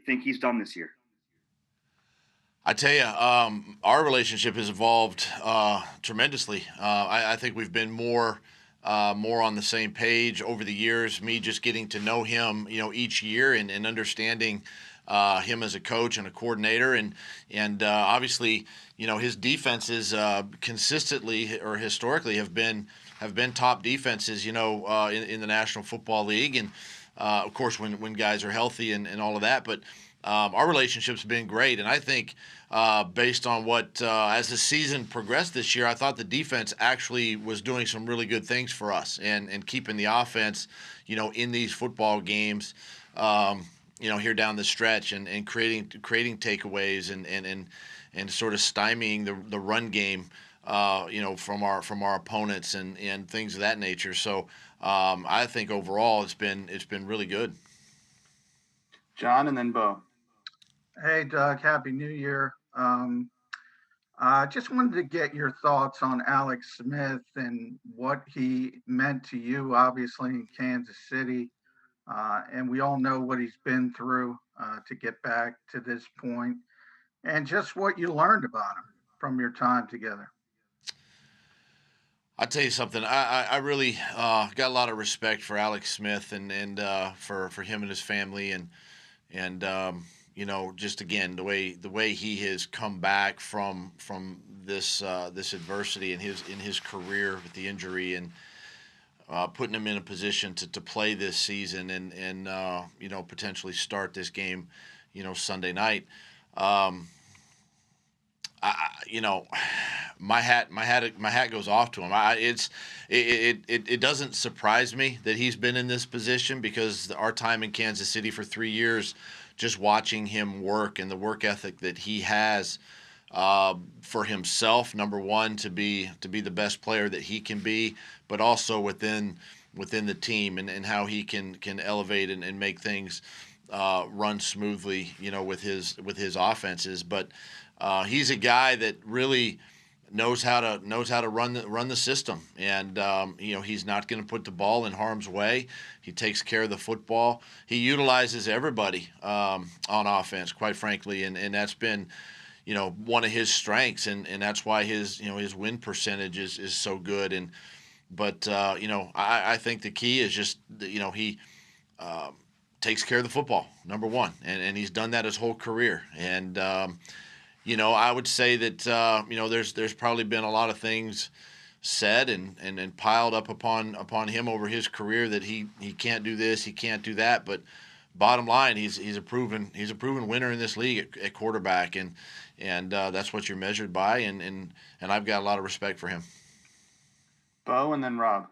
think he's done this year? I tell you, our relationship has evolved tremendously. I think we've been more on the same page over the years. Me just getting to know him, each year and understanding him as a coach and a coordinator, and obviously, his defenses consistently or historically have been top defenses, in the National Football League, and of course when guys are healthy and all of that, but. Our relationship's been great, and I think based on what as the season progressed this year, I thought the defense actually was doing some really good things for us and keeping the offense, in these football games, here down the stretch and creating takeaways and sort of stymieing the run game, from our opponents and things of that nature. So I think overall it's been really good. John and then Bo. Hey, Doug, Happy New Year. I just wanted to get your thoughts on Alex Smith and what he meant to you, obviously, in Kansas City. And we all know what he's been through to get back to this point, and just what you learned about him from your time together. I'll tell you something. I really got a lot of respect for Alex Smith and for him and his family and just again the way he has come back from this adversity in his career with the injury and putting him in a position to play this season and potentially start this game Sunday night. I my hat goes off to him. It doesn't surprise me that he's been in this position because our time in Kansas City for 3 years, just watching him work and the work ethic that he has for himself. Number one, to be the best player that he can be, but also within the team and how he can elevate and make things run smoothly, with his offenses. But he's a guy that really knows how to run the system, and he's not going to put the ball in harm's way. He takes care of the football. He utilizes everybody on offense, quite frankly, and that's been one of his strengths, and that's why his win percentage is so good. But I think the key is just he takes care of the football, number one, and he's done that his whole career. And I would say that there's probably been a lot of things said and piled up upon him over his career that he can't do this, he can't do that. But bottom line, he's a proven winner in this league at quarterback, and that's what you're measured by. And I've got a lot of respect for him. Bo and then Rob.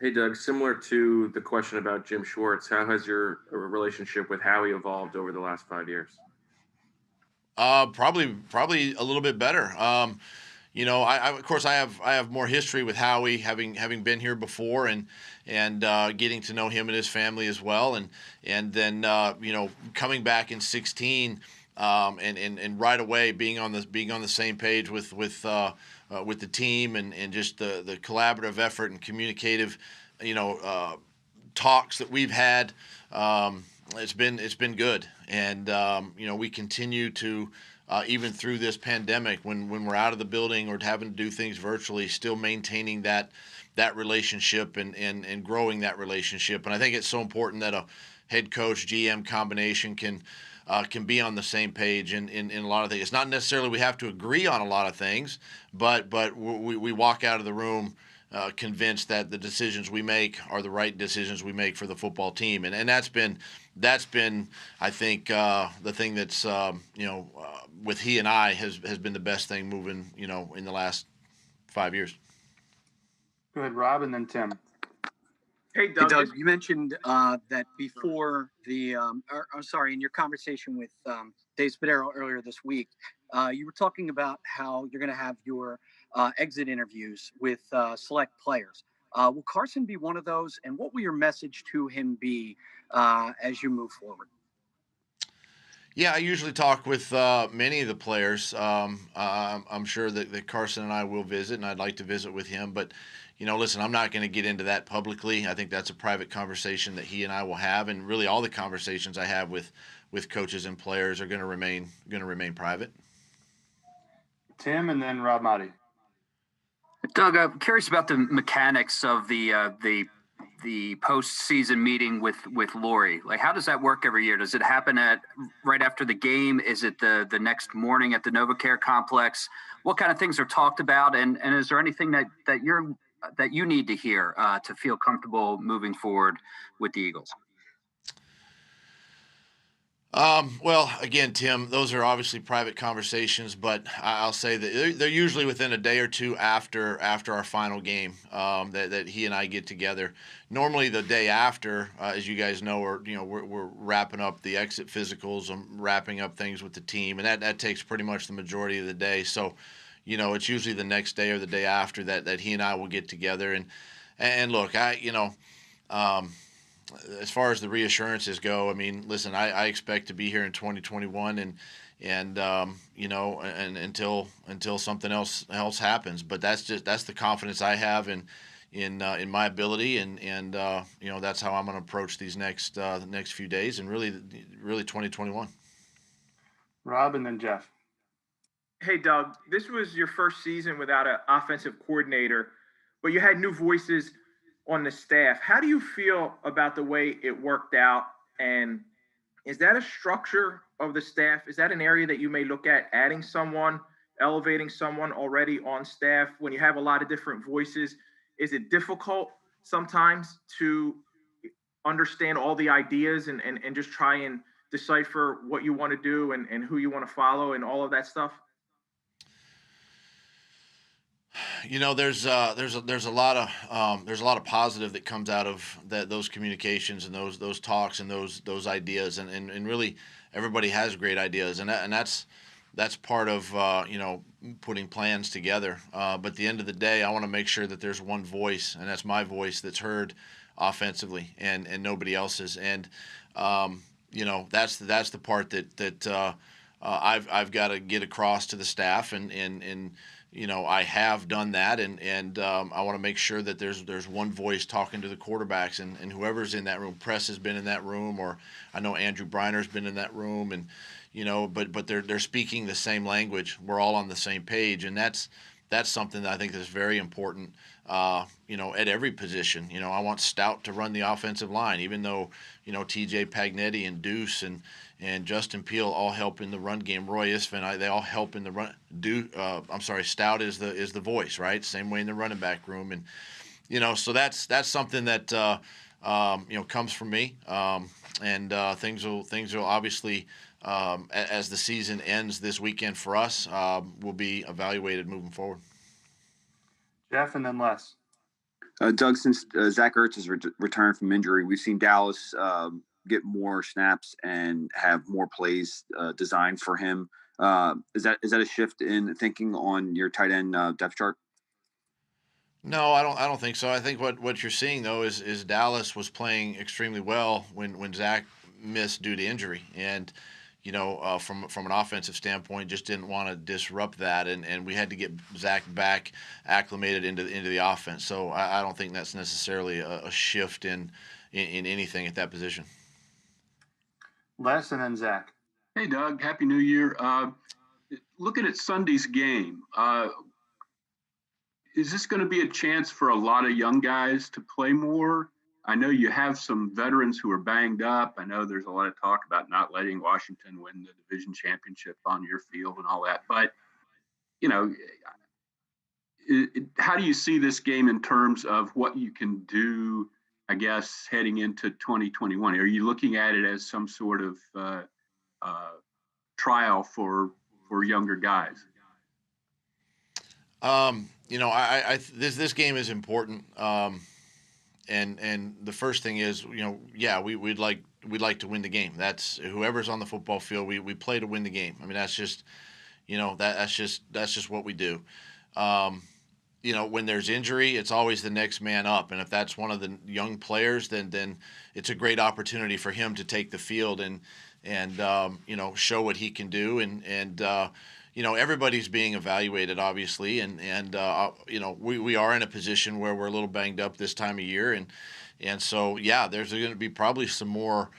Hey, Doug, similar to the question about Jim Schwartz, how has your relationship with Howie evolved over the last 5 years? Probably a little bit better. I of course I have more history with Howie, having been here before and getting to know him and his family as well, and then coming back in 2016, and right away being on the same page with the team and just the collaborative effort and communicative talks that we've had. It's been good, and we continue to even through this pandemic, when we're out of the building or having to do things virtually, still maintaining that relationship and growing that relationship. And I think it's so important that a head coach GM combination can be on the same page in a lot of things. It's not necessarily we have to agree on a lot of things, but we walk out of the room convinced that the decisions we make are the right decisions we make for the football team, and that's been I think the thing that's with he and I has been the best thing moving in the last 5 years. Go ahead, Rob, and then Tim. Hey, Doug, you mentioned that before in your conversation with Dave Spadaro earlier this week, you were talking about how you're going to have your exit interviews with select players. Will Carson be one of those? And what will your message to him be as you move forward? Yeah, I usually talk with many of the players. I'm sure that Carson and I will visit, and I'd like to visit with him. But, listen, I'm not going to get into that publicly. I think that's a private conversation that he and I will have, and really all the conversations I have with with coaches and players are going to remain private. Tim, and then Rob Motti. Doug, I'm curious about the mechanics of the postseason meeting with Lori. Like, how does that work every year? Does it happen right after the game? Is it the next morning at the NovaCare complex? What kind of things are talked about? And is there anything that you need to hear to feel comfortable moving forward with the Eagles? Well, again, Tim, those are obviously private conversations, but I'll say that they're usually within a day or two after our final game that he and I get together. Normally, the day after, as you guys know, we're wrapping up the exit physicals, wrapping up things with the team, and that takes pretty much the majority of the day. So, it's usually the next day or the day after that he and I will get together and look, as far as the reassurances go, I mean, listen, I expect to be here in 2021 and until something else happens. But that's the confidence I have in my ability and that's how I'm going to approach these next few days and really 2021. Rob, and then Jeff. Hey, Doug, this was your first season without an offensive coordinator, but you had new voices on the staff. How do you feel about the way it worked out? And is that a structure of the staff? Is that an area that you may look at adding someone, elevating someone already on staff when you have a lot of different voices? Is it difficult sometimes to understand all the ideas and just try and decipher what you want to do and who you want to follow and all of that stuff? There's a lot of positive that comes out of those communications and those talks and those ideas and really everybody has great ideas and that's part of putting plans together. But at the end of the day, I want to make sure that there's one voice, and that's my voice, that's heard offensively and nobody else's. And that's the part that I've got to get across to the staff and I have done that, and I want to make sure that there's one voice talking to the quarterbacks and whoever's in that room. Press has been in that room, or I know Andrew Briner's been in that room, and but they're speaking the same language. We're all on the same page, and that's something that I think is very important. At every position, I want Stout to run the offensive line, even though TJ Pagnetti and Deuce and Justin Peel all help in the run game. Roy Isfin, they all help in the run. Stout is the voice, right? Same way in the running back room, and so that's something that comes from me. Things will obviously as the season ends this weekend for us will be evaluated moving forward. Jeff, and then Les. Doug, since Zach Ertz has returned from injury, we've seen Dallas get more snaps and have more plays designed for him. Is that a shift in thinking on your tight end depth chart? No, I don't think so. I think what you're seeing though is Dallas was playing extremely well when Zach missed due to injury, and from an offensive standpoint, just didn't want to disrupt that, and we had to get Zach back acclimated into the offense. So I don't think that's necessarily a shift in anything at that position. Les, and then Zach. Hey, Doug. Happy New Year. Looking at Sunday's game, is this going to be a chance for a lot of young guys to play more? I know you have some veterans who are banged up. I know there's a lot of talk about not letting Washington win the division championship on your field and all that. But, how do you see this game in terms of what you can do, I guess, heading into 2021? Are you looking at it as some sort of trial for younger guys? This game is important. And the first thing is, we'd like to win the game. That's whoever's on the football field. We play to win the game. I mean, that's just, that's just what we do. When there's injury, it's always the next man up. And if that's one of the young players, then it's a great opportunity for him to take the field and show what he can do. And everybody's being evaluated, obviously, and we are in a position where we're a little banged up this time of year, and so there's going to be probably some more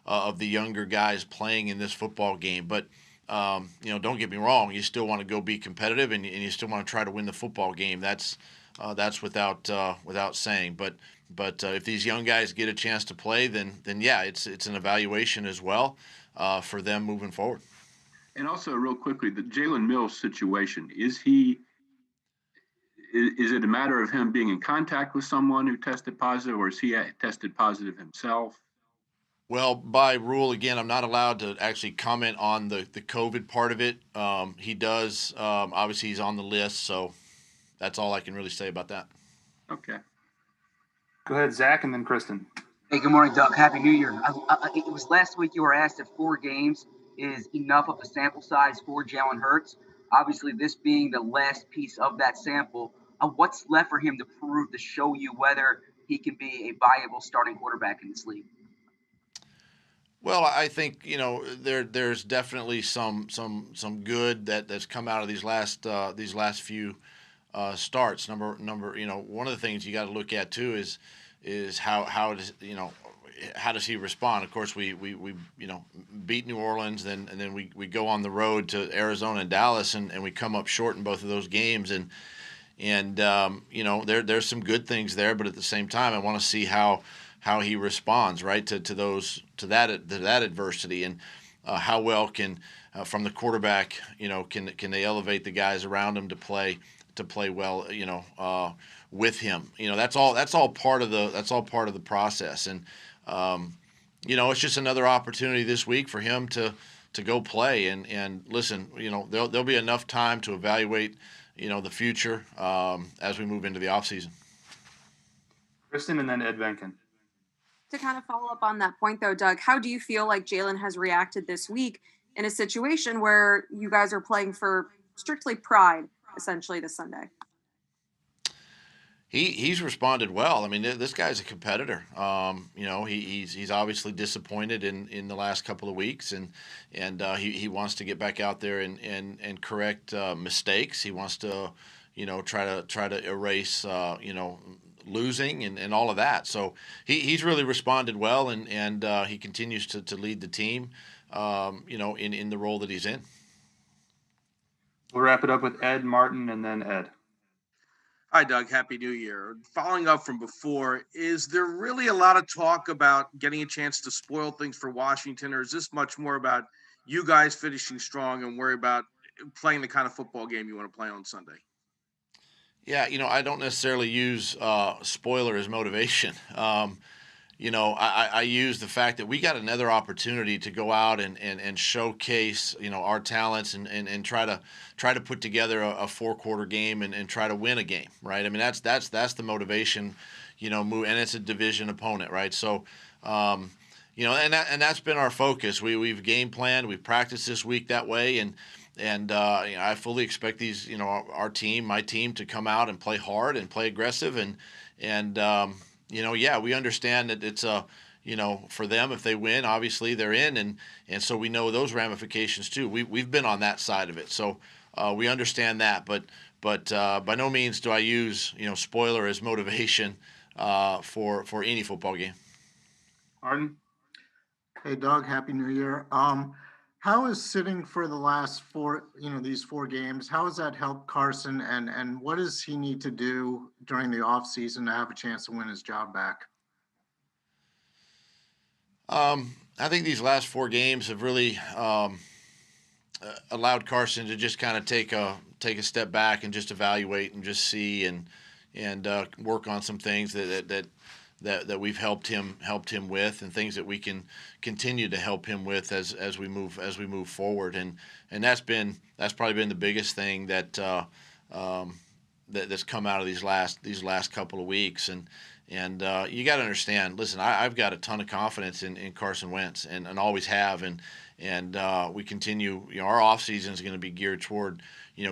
of the younger guys playing in this football game. But don't get me wrong, you still want to go be competitive, and you still want to try to win the football game. That's without saying. But if these young guys get a chance to play, then yeah, it's an evaluation as well for them moving forward. And also, real quickly, the Jalen Mills situation, is it a matter of him being in contact with someone who tested positive, or is he tested positive himself? Well, by rule, again, I'm not allowed to actually comment on the COVID part of it. He does, obviously he's on the list, so that's all I can really say about that. Okay. Go ahead, Zach, and then Kristen. Hey, good morning, Doug. Happy New Year. It was last week you were asked if 4 games is enough of a sample size for Jalen Hurts. Obviously, this being the last piece of that sample, what's left for him to prove, to show you whether he can be a viable starting quarterback in this league? Well, I think there's definitely some good that's come out of these last few starts. Number one of the things you got to look at too is how does he respond? Of course, we beat New Orleans, and then we go on the road to Arizona and Dallas, and we come up short in both of those games, and there's some good things there, but at the same time, I want to see how he responds, right, to that adversity, and how well can from the quarterback, can they elevate the guys around him to play well, with him. That's all part of the process, and it's just another opportunity this week for him to go play, and listen, there'll be enough time to evaluate the future as we move into the offseason. Kristen, and then Ed Venkin. To kind of follow up on that point, though, Doug, how do you feel like Jalen has reacted this week in a situation where you guys are playing for strictly pride, essentially, this Sunday? He's responded well. I mean, this guy's a competitor. He's obviously disappointed in the last couple of weeks, and he wants to get back out there and correct mistakes. He wants to, try to erase losing and all of that. So he's really responded well, and he continues to lead the team, in the role that he's in. We'll wrap it up with Ed, Martin, and then Ed. Hi, Doug. Happy New Year. Following up from before, is there really a lot of talk about getting a chance to spoil things for Washington, or is this much more about you guys finishing strong and worry about playing the kind of football game you want to play on Sunday? Yeah, I don't necessarily use spoiler as motivation. I use the fact that we got another opportunity to go out and showcase, our talents and try to put together a 4-quarter game and try to win a game, right? I mean, that's the motivation, move, and it's a division opponent, right? So, and that's been our focus. We've game planned, we've practiced this week that way, and I fully expect these, my team to come out and play hard and play aggressive, and we understand that it's for them, if they win, obviously they're in, and so we know those ramifications too. We've been on that side of it, so we understand that. But by no means do I use spoiler as motivation for any football game. Martin. Hey, Doug. Happy New Year. How is sitting for the last 4, these 4 games, how has that helped Carson, and what does he need to do during the offseason to have a chance to win his job back? I think these last 4 games have really allowed Carson to just kind of take a step back and just evaluate and just see and work on some things that we've helped him with, and things that we can continue to help him with as we move forward, and that's probably been the biggest thing that's come out of these last couple of weeks, and you got to understand. Listen, I've got a ton of confidence in Carson Wentz, and always have, and we continue. Our off season is going to be geared toward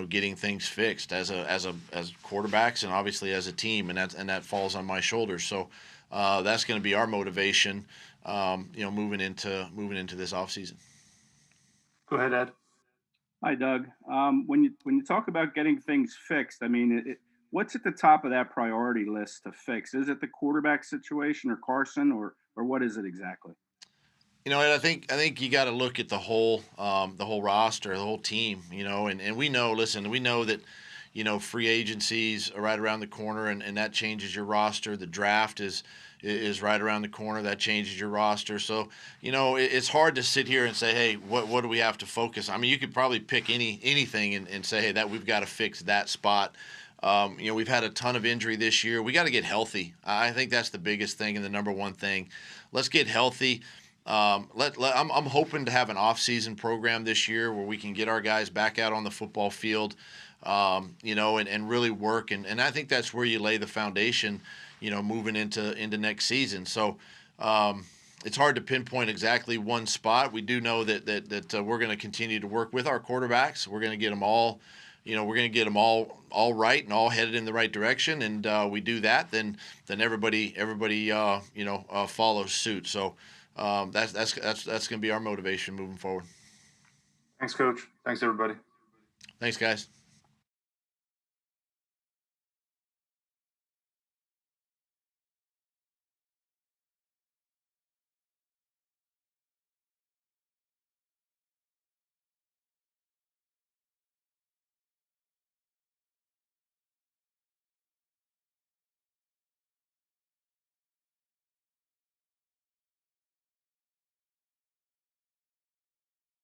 getting things fixed as quarterbacks, and obviously as a team, and that falls on my shoulders. So. That's going to be our motivation, moving into this offseason. Go ahead, Ed. Hi, Doug. When you talk about getting things fixed, I mean, what's at the top of that priority list to fix? Is it the quarterback situation or Carson, or what is it exactly? You know, and I think you got to look at the whole roster, the whole team. You know, and we know. Listen, we know that, you know, free agencies are right around the corner, and that changes your roster. The draft is right around the corner. That changes your roster. So, you know, it's hard to sit here and say, hey, what do we have to focus on? I mean, you could probably pick anything and say, hey, that we've got to fix that spot. You know, we've had a ton of injury this year. We got to get healthy. I think that's the biggest thing and the number one thing. Let's get healthy. I'm hoping to have an off-season program this year where we can get our guys back out on the football field, you know, and really work. And I think that's where you lay the foundation, you know, moving into next season. So it's hard to pinpoint exactly one spot. We do know that we're going to continue to work with our quarterbacks. We're going to get them all, you know, we're going to get them all right and all headed in the right direction. And we do that, then everybody you know, follows suit. So that's going to be our motivation moving forward. Thanks, Coach. Thanks, everybody. Thanks, guys.